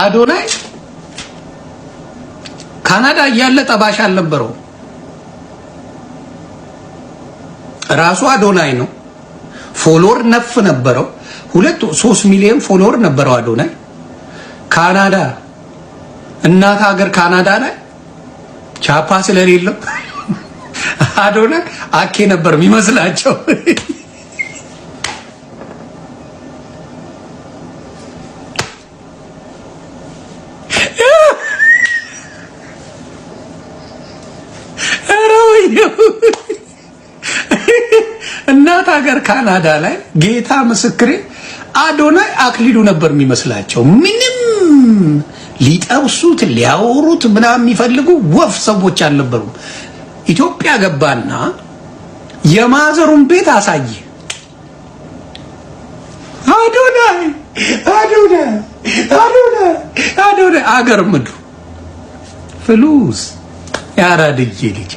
አዶናይ ካናዳ ያለ ጠባሽ አልነበረው። ራሱ አዶናይ ነው። ፎሎወር ነፍ ነበረው። 2-3 ሚሊዮን ፎሎወር ነበረው አዶናይ። ካናዳ እናት ሀገር ካናዳ ላይ ቻፓ ስለሌለው አዶናይ አኬ ነበር የሚመስላቸው። እናት ሀገር ካናዳ ላይ ጌታ ምስክሬ አዶናይ አክሊሉ ነበር የሚመስላቸው። ምንም ሊጠብሱት ሊያወሩት ምናምን የሚፈልጉ ወፍ ሰዎች አልነበሩም። ኢትዮጵያ ገባና የማዘሩን ቤት አሳየ። አዶናይ አዶናይ አዶናይ አዶናይ አገር ምድሩ ፍሉስ ያራድዬ ልጅ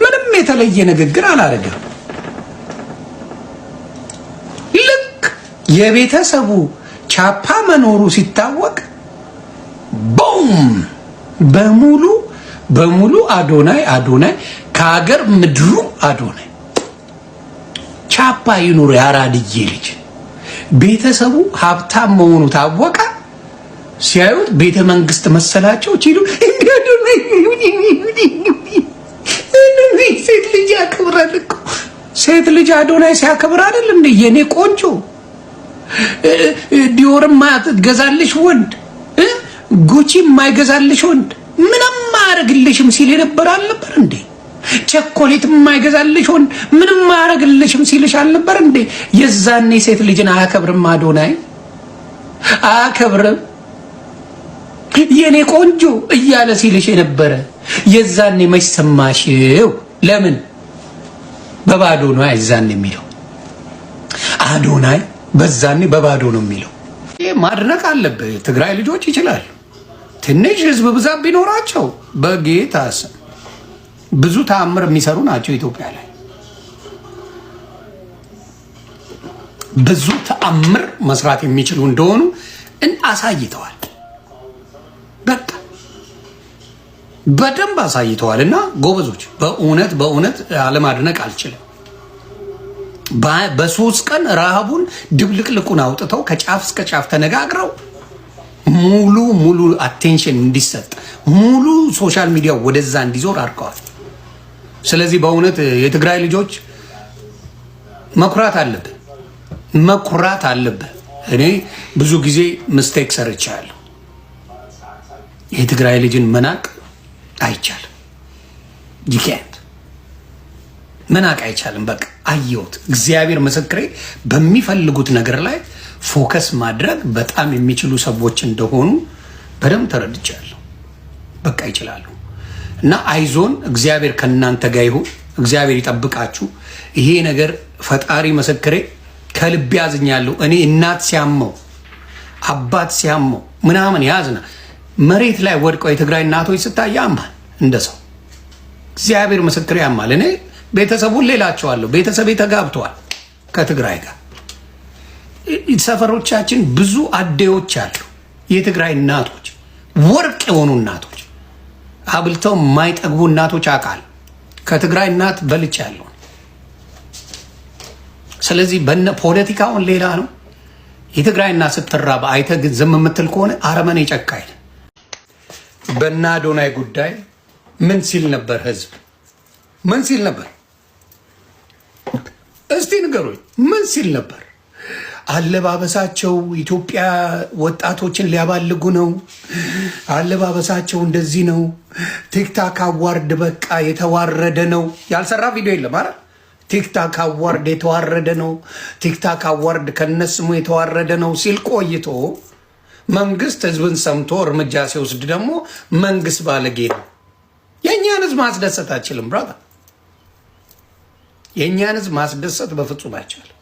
ምንም የተለየ ንግግር አላረገም። ልክ የቤተሰቡ ቻፓ መኖሩ ሲታወቅ ቦም በሙሉ አዶናይ አዶናይ ከሀገር ምድሩ አዶናይ ቻፓ ይኑር ያራድዬ ልጅ። ቤተሰቡ ሀብታም መሆኑ ታወቀ። ሲያዩት ቤተ መንግስት መሰላቸው። ቺሉ ሴት ልጅ ያከብራል እኮ ሴት ልጅ አዶናይ ሲያከብር አይደል እንዴ? የኔ ቆንጆ ዲዮርም ማትገዛልሽ ወንድ ጉቺ የማይገዛልሽ ወንድ ምንም ማረግልሽም ሲል ነበር አልነበር እንዴ? ቸኮሌት የማይገዛልሽ ወንድ ምንም ማረግልሽም ሲልሽ አልነበር እንዴ? የዛኔ ሴት ልጅን አያከብርም አዶናይ አያከብርም። የኔ ቆንጆ እያለ ሲልሽ የነበረ የዛኔ መች ሰማሽው? ለምን በባዶ ነው አይዛኔ የሚለው አዶናይ በዛኔ በባዶ ነው የሚለው። ይሄ ማድነቅ አለበት። ትግራይ ልጆች ይችላሉ። ትንሽ ህዝብ ብዛት ቢኖራቸው በጌታ ስም ብዙ ተአምር የሚሰሩ ናቸው። ኢትዮጵያ ላይ ብዙ ተአምር መስራት የሚችሉ እንደሆኑ አሳይተዋል። በቃ በደንብ አሳይተዋል። እና ጎበዞች በእውነት አለማድነቅ አልችልም። በ3 ቀን ረሃቡን ድብልቅልቁን አውጥተው ከጫፍ እስከ ጫፍ ተነጋግረው ሙሉ አቴንሽን እንዲሰጥ ሙሉ ሶሻል ሚዲያ ወደዛ እንዲዞር አድርገዋል። ስለዚህ በእውነት የትግራይ ልጆች መኩራት አለብህ። እኔ ብዙ ጊዜ ምስቴክ ሰርቻለሁ። የትግራይ ልጅን መናቅ አይቻልም። ይኬንት መናቅ አይቻልም። በቃ አየሁት። እግዚአብሔር ምስክሬ በሚፈልጉት ነገር ላይ ፎከስ ማድረግ በጣም የሚችሉ ሰዎች እንደሆኑ በደንብ ተረድቻለሁ። በቃ ይችላሉ። እና አይዞን፣ እግዚአብሔር ከናንተ ጋር ይሁን። እግዚአብሔር ይጠብቃችሁ። ይሄ ነገር ፈጣሪ ምስክሬ ከልብ ያዝኛለሁ። እኔ እናት ሲያመው አባት ሲያመው ምናምን ያዝና መሬት ላይ ወድቀው የትግራይ እናቶች ስታይ ያማል። እንደ ሰው እግዚአብሔር ምስክሬ ያማል። እኔ ቤተሰቡን ሌላቸዋለሁ። ቤተሰቤ ተጋብተዋል ከትግራይ ጋር። ሰፈሮቻችን ብዙ አዴዎች አሉ። የትግራይ እናቶች ወርቅ የሆኑ እናቶች አብልተው የማይጠግቡ እናቶች አቃል ከትግራይ እናት በልቻለሁ። ስለዚህ በነ ፖለቲካውን ሌላ ነው። የትግራይ እናት ስትራባ አይተህ ግን ዝም የምትል ከሆነ አረመኔ ጨካኝ። በእነ አዶናይ ጉዳይ ምን ሲል ነበር? ህዝብ ምን ሲል ነበር? እስቲ ንገሩኝ። ምን ሲል ነበር? አለባበሳቸው ኢትዮጵያ ወጣቶችን ሊያባልጉ ነው። አለባበሳቸው እንደዚህ ነው። ቲክታክ አዋርድ በቃ የተዋረደ ነው። ያልሰራ ቪዲዮ የለም አይደል? ቲክታክ አዋርድ የተዋረደ ነው። ቲክታክ አዋርድ ከነስሙ የተዋረደ ነው ሲል ቆይቶ መንግስት ህዝብን ሰምቶ እርምጃ ሲወስድ ደግሞ መንግስት ባለጌ ነው። የእኛን ህዝብ ማስደሰት አችልም ብራታ። የእኛን ህዝብ ማስደሰት በፍጹም አይቻልም።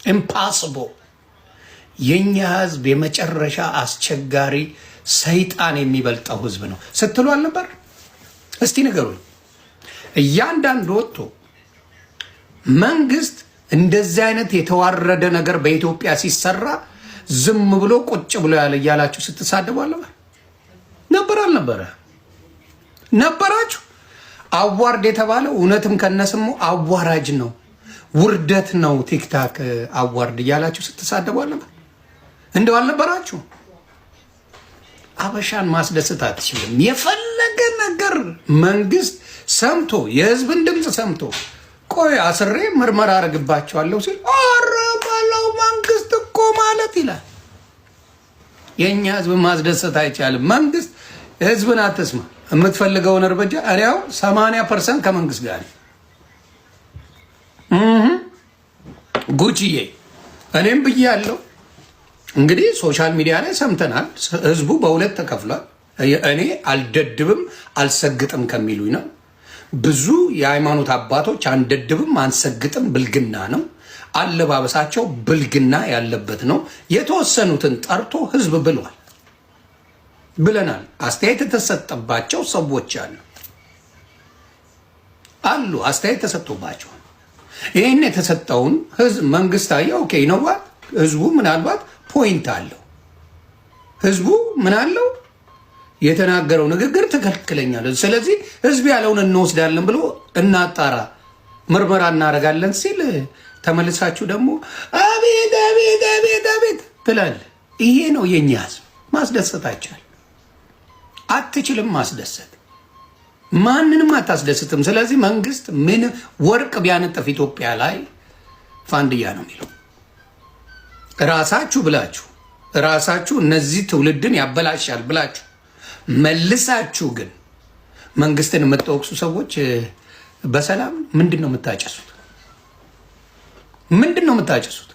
ኢምፓስብል። የኛ ህዝብ የመጨረሻ አስቸጋሪ ሰይጣን የሚበልጠው ህዝብ ነው ስትሉ አልነበር? እስቲ ንገሩኝ። እያንዳንዱ ወጥቶ መንግስት እንደዚህ አይነት የተዋረደ ነገር በኢትዮጵያ ሲሰራ ዝም ብሎ ቁጭ ብሎ ያለ እያላችሁ ስትሳደቡ አልነበር? ነበር አልነበረ? ነበራችሁ። አዋርድ የተባለው እውነትም ከነስሙ አዋራጅ ነው፣ ውርደት ነው። ቲክታክ አዋርድ እያላችሁ ስትሳደቡ አልነበር? እንደው አልነበራችሁ? አበሻን ማስደሰት አትችልም። የፈለገ ነገር መንግስት ሰምቶ የህዝብን ድምፅ ሰምቶ ቆይ አስሬ ምርመራ አረግባቸዋለሁ ሲል አረ በለው መንግስት እኮ ማለት ይላል። የእኛ ህዝብ ማስደሰት አይቻልም። መንግስት ህዝብን አትስማ። የምትፈልገውን እርምጃ እኔው 80% ከመንግስት ጋር ጉቺዬ እኔም ብያለሁ። እንግዲህ ሶሻል ሚዲያ ላይ ሰምተናል። ህዝቡ በሁለት ተከፍሏል። እኔ አልደድብም አልሰግጥም ከሚሉኝ ነው። ብዙ የሃይማኖት አባቶች አንደድብም አንሰግጥም ብልግና ነው፣ አለባበሳቸው ብልግና ያለበት ነው። የተወሰኑትን ጠርቶ ህዝብ ብሏል ብለናል። አስተያየት የተሰጠባቸው ሰዎች አሉ አስተያየት ተሰጥቶባቸው ይህን የተሰጠውን ህዝብ መንግስት አየው። ኦኬ ነዋት ህዝቡ ምናልባት ፖይንት አለው። ህዝቡ ምን አለው? የተናገረው ንግግር ትክክለኛ። ስለዚህ ህዝብ ያለውን እንወስዳለን ብሎ እናጣራ ምርመራ እናደርጋለን ሲል ተመልሳችሁ ደግሞ አቤት አቤት አቤት አቤት ትላል። ይሄ ነው የኛ ህዝብ። ማስደሰት አይቻልም። አትችልም ማስደሰት። ማንንም አታስደስትም። ስለዚህ መንግስት ምን ወርቅ ቢያነጥፍ ኢትዮጵያ ላይ ፋንድያ ነው የሚለው። ራሳችሁ እነዚህ ትውልድን ያበላሻል ብላችሁ መልሳችሁ ግን መንግስትን የምትወቅሱ ሰዎች በሰላም ምንድን ነው የምታጨሱት?